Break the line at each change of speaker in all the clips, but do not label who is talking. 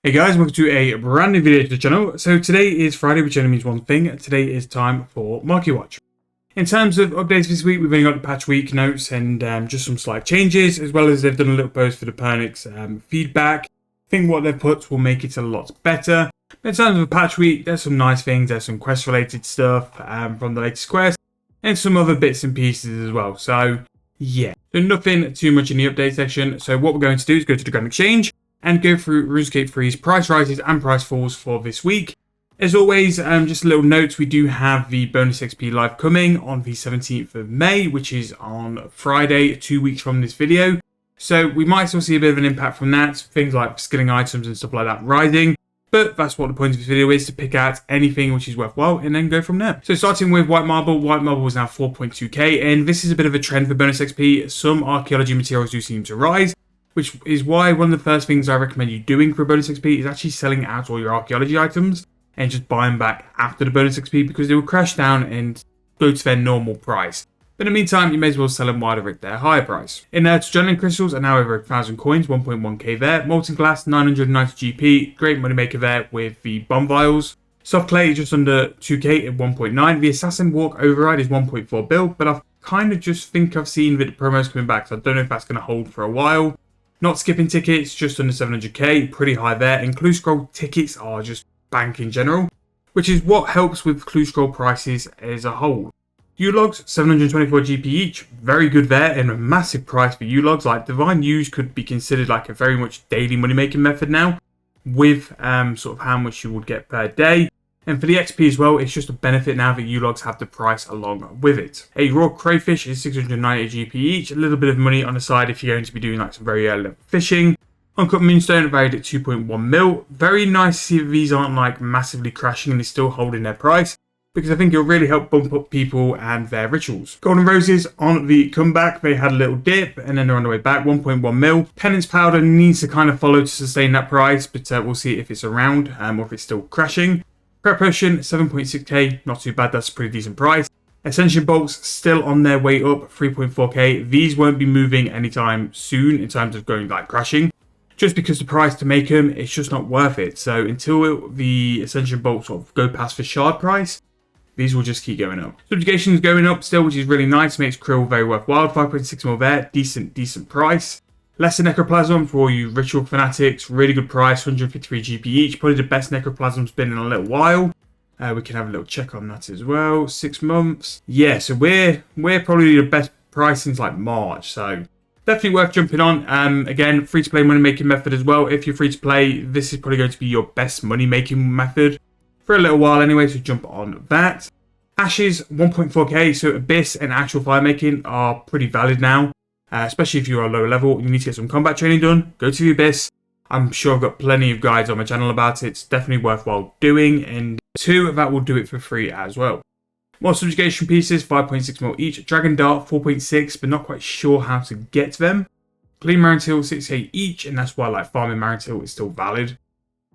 Hey guys, welcome to a brand new video to the channel. So today is Friday, which only means one thing. Today is time for Marketwatch. In terms of updates this week, we've only got the patch week notes and just some slight changes, as well as they've done a little post for the Pernix feedback. I think what they've put will make it a lot better. In terms of a patch week, there's some nice things. There's some quest related stuff from the latest quest and some other bits and pieces as well. So yeah, so nothing too much in the update section. So what we're going to do is go to the Grand Exchange and go through RuneScape 3's price rises and price falls for this week. As always, just a little note, we do have the bonus XP live coming on the 17th of May, which is on Friday, 2 weeks from this video. So we might still see a bit of an impact from that, things like skilling items and stuff like that rising. But that's what the point of this video is, to pick out anything which is worthwhile and then go from there. So starting with White Marble is now 4.2k, and this is a bit of a trend for bonus XP. Some archaeology materials do seem to rise, which is why one of the first things I recommend you doing for bonus XP is actually selling out all your archaeology its and just buying back after the bonus XP, because they will crash down and go to their normal price. But in the meantime, you may as well sell them while they're at their higher price. In there, Journaling Crystals are now over 1,000 coins, 1.1k there. Molten Glass, 990 GP, great money maker there with the Bomb Vials. Soft Clay is just under 2k at 1.9. The Assassin Walk Override is 1.4 bill, but I kind of just think I've seen that the promos coming back, so I don't know if that's going to hold for a while. Not skipping tickets, just under 700k, pretty high there. And Clue Scroll tickets are just bank in general, which is what helps with Clue Scroll prices as a whole. U-Logs, 724 GP each, very good there, and a massive price for U-Logs. Like Divine Use could be considered like a very much daily money making method now, with sort of how much you would get per day. And for the XP as well, it's just a benefit now that U-Logs have the price along with it. A Raw Crayfish is 690 GP each, a little bit of money on the side if you're going to be doing like some very early level fishing. Uncut Moonstone valued at 2.1 mil. Very nice to see that these aren't like massively crashing and they're still holding their price, because I think it'll really help bump up people and their rituals. Golden Roses on the comeback, they had a little dip and then they're on the way back, 1.1 mil. Penance Powder needs to kind of follow to sustain that price, but we'll see if it's around or if it's still crashing. Prep Potion, 7.6k, not too bad, that's a pretty decent price. Ascension Bolts still on their way up, 3.4k. These won't be moving anytime soon in terms of going like crashing, just because the price to make them, it's just not worth it. So until the Ascension Bolts sort of go past the shard price, these will just keep going up. Subjugation is going up still, which is really nice, makes Krill very worthwhile. 5.6 mil there, decent price. Lesser Necroplasm for all you ritual fanatics, really good price, 153 GP each, probably the best Necroplasm's been in a little while. We can have a little check on that as well. 6 months. Yeah, so we're probably the best price since like March, so definitely worth jumping on. Again, free to play money making method as well. If you're free to play, this is probably going to be your best money making method for a little while anyway, so jump on that. Ashes, 1.4k, so Abyss and actual fire making are pretty valid now. Especially if you're a lower level, you need to get some combat training done, go to the Abyss. I'm sure I've got plenty of guides on my channel about it. It's definitely worthwhile doing, and 2 that will do it for free as well. More subjugation pieces, 5.6 mil each. Dragon Dart, 4.6, but not quite sure how to get them. Clean Marintil, 6k each, and that's why like farming Marintil is still valid.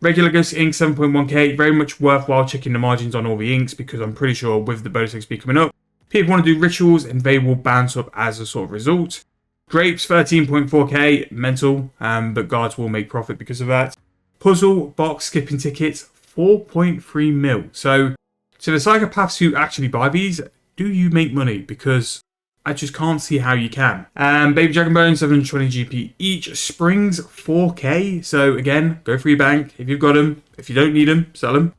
Regular Ghost Ink, 7.1k, very much worthwhile checking the margins on all the inks, because I'm pretty sure with the bonus XP coming up, people want to do rituals and they will bounce up as a sort of result. Grapes, 13.4k, mental, but guards will make profit because of that. Puzzle box skipping tickets, 4.3 mil. So to the psychopaths who actually buy these, do you make money? Because I just can't see how you can. Baby Dragon Bone, 720 GP each. Springs, 4k. So again, go for your bank if you've got them. If you don't need them, sell them.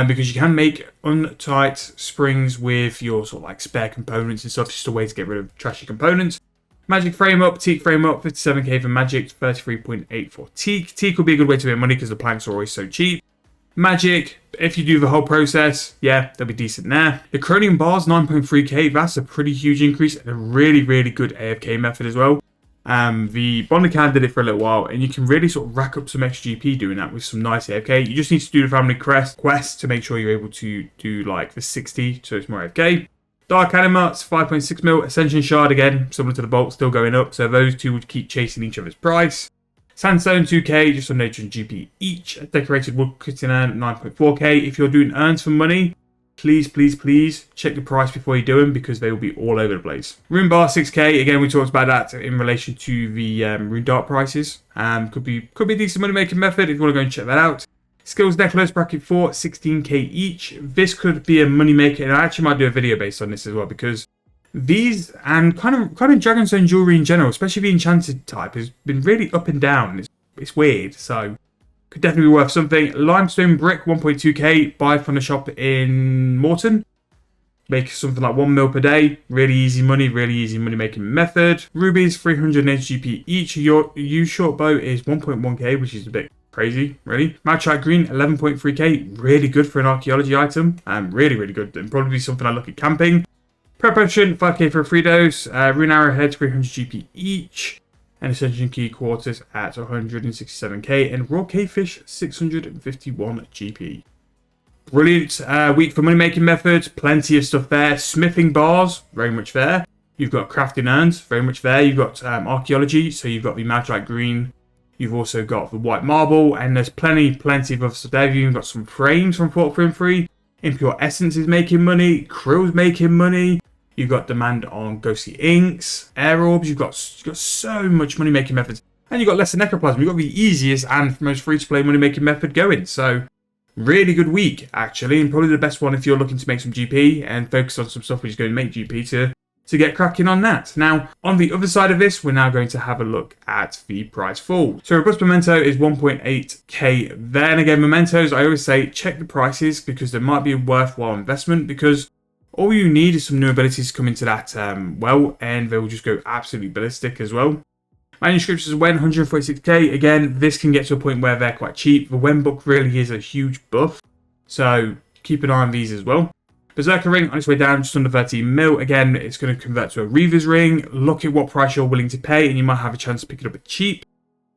Because you can make untight springs with your sort of like spare components and stuff. Just a way to get rid of trashy components. Magic Frame Up, Teak Frame Up, 57k for Magic, 33.8 for Teak. Teak will be a good way to make money because the planks are always so cheap. Magic, if you do the whole process, yeah, they'll be decent there. The Cronium Bars, 9.3k, that's a pretty huge increase and a really, really good AFK method as well. The Bonder Can did it for a little while, and you can really sort of rack up some extra GP doing that with some nice AFK. You just need to do the family quest to make sure you're able to do like the 60, so it's more AFK. Dark Animats, 5.6 mil. Ascension Shard, again, similar to the Bolt, still going up, so those two would keep chasing each other's price. Sandstone, 2k, just on nature and GP each. Decorated Wood Cutting Urn, 9.4k. If you're doing urns for money, please, please, please check the price before you do them because they will be all over the place. Rune bar 6k, again, we talked about that in relation to the rune dart prices. Could be a decent money making method if you want to go and check that out. Skills necklace bracket 4, 16k each. This could be a money maker, and I actually might do a video based on this as well because these and kind of Dragonstone jewelry in general, especially the enchanted type, has been really up and down. It's weird, so could definitely be worth something. Limestone brick 1.2k, buy from the shop in Morton. Make something like 1 mil per day. Really easy money making method. Rubies 380 GP each. Your use short bow is 1.1k, which is a bit crazy, really. Malachite green 11.3k, really good for an archaeology item. Really good, and probably something I look at camping. Prep potion 5k for a free dose. Rune arrowheads 300 GP each. And Ascension Key Quarters at 167k, and Raw Cavefish 651 GP. Brilliant week for money making methods, plenty of stuff there. Smithing bars, very much there. You've got crafting urns, very much there. You've got archaeology, so you've got the Malachite green. You've also got the white marble, and there's plenty of other stuff there. You've even got some frames from Fort Frim Free. Impure Essence is making money. Krill's making money. You've got demand on ghostly inks, air orbs. You've got so much money making methods, and you've got lesser necroplasm. You've got the easiest and most free to play money making method going. So really good week actually, and probably the best one if you're looking to make some GP and focus on some stuff which is going to make GP to get cracking on that. Now, on the other side of this, we're now going to have a look at the price fall. So Robust Memento is 1.8k. Then again, mementos, I always say check the prices because there might be a worthwhile investment, because all you need is some new abilities to come into that well, and they will just go absolutely ballistic as well. Manuscripts as Wen, 146k. Again, this can get to a point where they're quite cheap. The Wen book really is a huge buff, so keep an eye on these as well. Berserker ring on its way down, just under 13 mil. Again, it's going to convert to a Reaver's ring. Look at what price you're willing to pay, and you might have a chance to pick it up at cheap.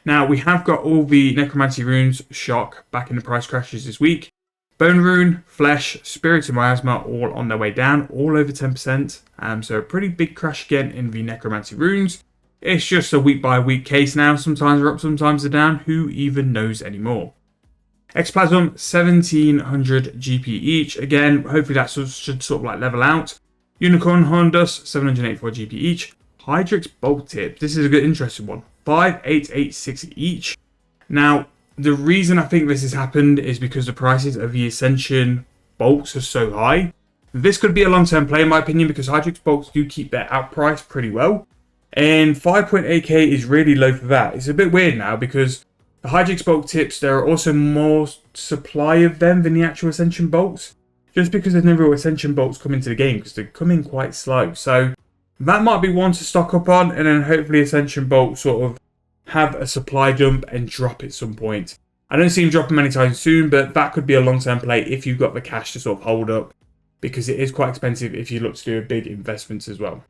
Now, we have got all the Necromancy runes, Shock, back in the price crashes this week. Bone Rune, Flesh, Spirit and Miasma all on their way down, all over 10%. So a pretty big crash again in the Necromancy runes. It's just a week by week case now. Sometimes they're up, sometimes they're down. Who even knows anymore? Ectoplasm, 1700 GP each. Again, hopefully that should sort of like level out. Unicorn Horn Dust, 784 GP each. Hydrix Bolt Tip. This is a good, interesting one. 5886 each. Now, the reason I think this has happened is because the prices of the Ascension bolts are so high. This could be a long-term play in my opinion, because Hydrix bolts do keep their outprice pretty well. And 5.8k is really low for that. It's a bit weird now because the Hydrix bolt tips, there are also more supply of them than the actual Ascension bolts. Just because there's no real Ascension bolts come into the game because they come in quite slow. So that might be one to stock up on, and then hopefully Ascension bolts sort of have a supply dump and drop at some point. I don't see them dropping anytime soon, but that could be a long-term play if you've got the cash to sort of hold up, because it is quite expensive if you look to do a big investment as well.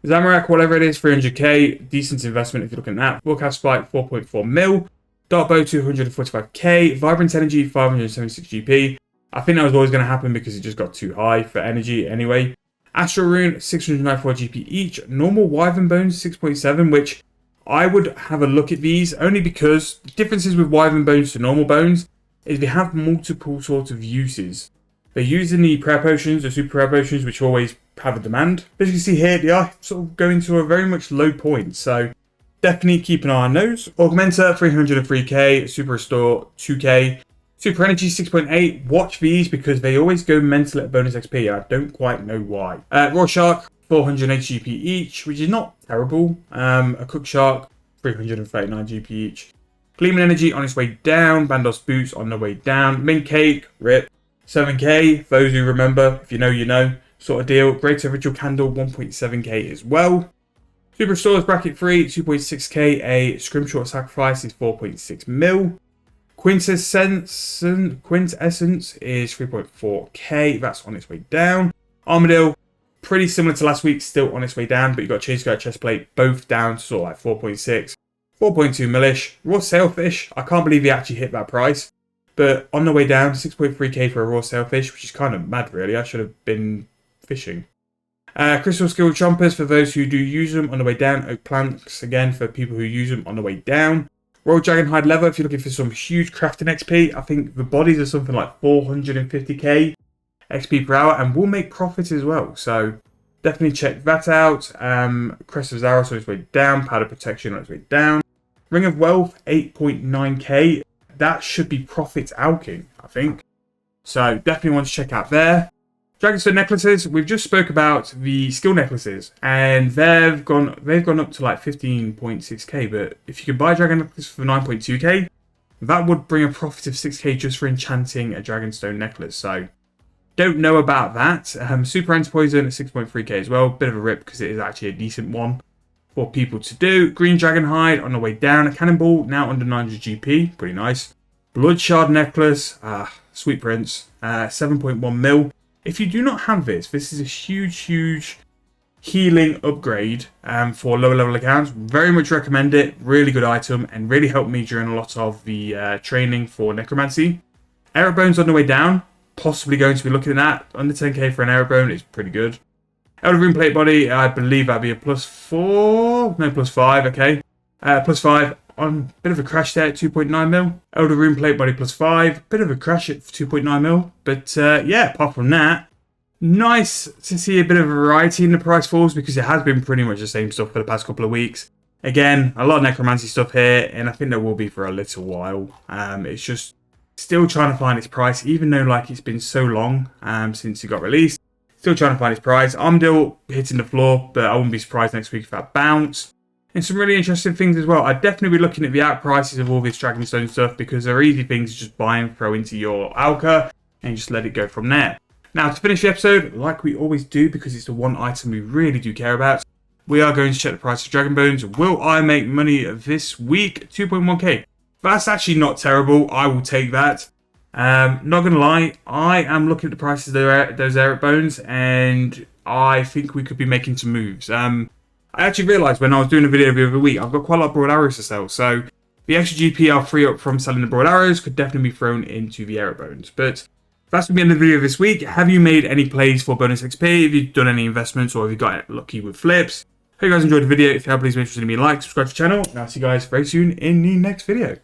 Zamorak, whatever it is, 300k, decent investment if you're looking at that. Warcraft Spike, 4.4 mil. Darkbow, 245k. Vibrant Energy, 576 GP. I think that was always going to happen because it just got too high for energy anyway. Astral Rune, 694 GP each. Normal Wyvern Bones, 6.7, which I would have a look at these, only because the differences with Wyvern Bones to normal bones is they have multiple sorts of uses. They're using the prayer potions, the super prayer potions, which always have a demand. As you can see here, they are sort of going to a very much low point, so definitely keep an eye on those. Augmenter, 303k. Super Restore, 2k. Super Energy, 6.8. Watch these because they always go mental at bonus XP. I don't quite know why. Raw Shark, 480 GP each, which is not terrible. A Cook Shark, 339 GP each. Gleaming Energy on its way down. Bandos Boots on the way down. Mint Cake, RIP, 7k. Those who remember, if you know, you know, sort of deal. Greater Ritual Candle, 1.7k as well. Super Stores bracket 3, 2.6k. A Scrimshaw Sacrifice is 4.6 mil. Quintessence is 3.4k. That's on its way down. Armadillo, pretty similar to last week, still on its way down, but you've got Chase Guard, Chestplate, both down to sort of like 4.6, 4.2 millish. Raw Sailfish, I can't believe he actually hit that price, but on the way down, 6.3k for a Raw Sailfish, which is kind of mad really. I should have been fishing. Crystal Skill Chompers for those who do use them, on the way down. Oak Planks, again, for people who use them, on the way down. Royal Dragonhide Leather, if you're looking for some huge crafting XP, I think the bodies are something like 450k. XP per hour, and will make profits as well. So definitely check that out. Crest of Zaros on its way down. Powder Protection on its way down. Ring of Wealth, 8.9k. That should be profits alking, I think. So definitely want to check out there. Dragonstone necklaces, we've just spoke about the skill necklaces, and they've gone up to like 15.6k. But if you could buy a dragon necklace for 9.2k, that would bring a profit of 6k just for enchanting a Dragonstone necklace. So don't know about that. Super Anti-Poison at 6.3k as well. Bit of a rip because it is actually a decent one for people to do. Green Dragon Hide on the way down. A Cannonball now under 900 GP. Pretty nice. Blood Shard Necklace. Sweet Prince. 7.1 mil. If you do not have this, this is a huge healing upgrade for lower level accounts. Very much recommend it. Really good item and really helped me during a lot of the training for Necromancy. Eric Bones on the way down. Possibly going to be looking at under 10k for an Eric Bone. It's pretty good. Elder Rune Plate Body, I believe that'd be a +4. No, +5, okay. +5 on bit of a crash there at 2.9 mil. Elder Rune Plate Body +5. Bit of a crash at 2.9 mil. But yeah, apart from that, nice to see a bit of variety in the price falls because it has been pretty much the same stuff for the past couple of weeks. Again, a lot of Necromancy stuff here, and I think there will be for a little while. It's just still trying to find its price, even though like it's been so long since it got released. Still trying to find its price. Armadale hitting the floor, but I wouldn't be surprised next week if that bounced. And some really interesting things as well. I'd definitely be looking at the out prices of all this Dragonstone stuff because they're easy things to just buy and throw into your Alka and just let it go from there. Now, to finish the episode, like we always do, because it's the one item we really do care about, we are going to check the price of Dragon Bones. Will I make money this week? 2.1k. That's actually not terrible. I will take that. Not going to lie, I am looking at the prices of those Eric Bones, and I think we could be making some moves. I actually realised when I was doing a video the other week, I've got quite a lot of Broad Arrows to sell, so the extra GP I'll free up from selling the Broad Arrows could definitely be thrown into the Eric Bones. But that's going to be the end of the video this week. Have you made any plays for bonus XP? Have you done any investments, or have you got lucky with flips? Hope you guys enjoyed the video. If you have, please make sure to leave me a like, subscribe to the channel, and I'll see you guys very soon in the next video.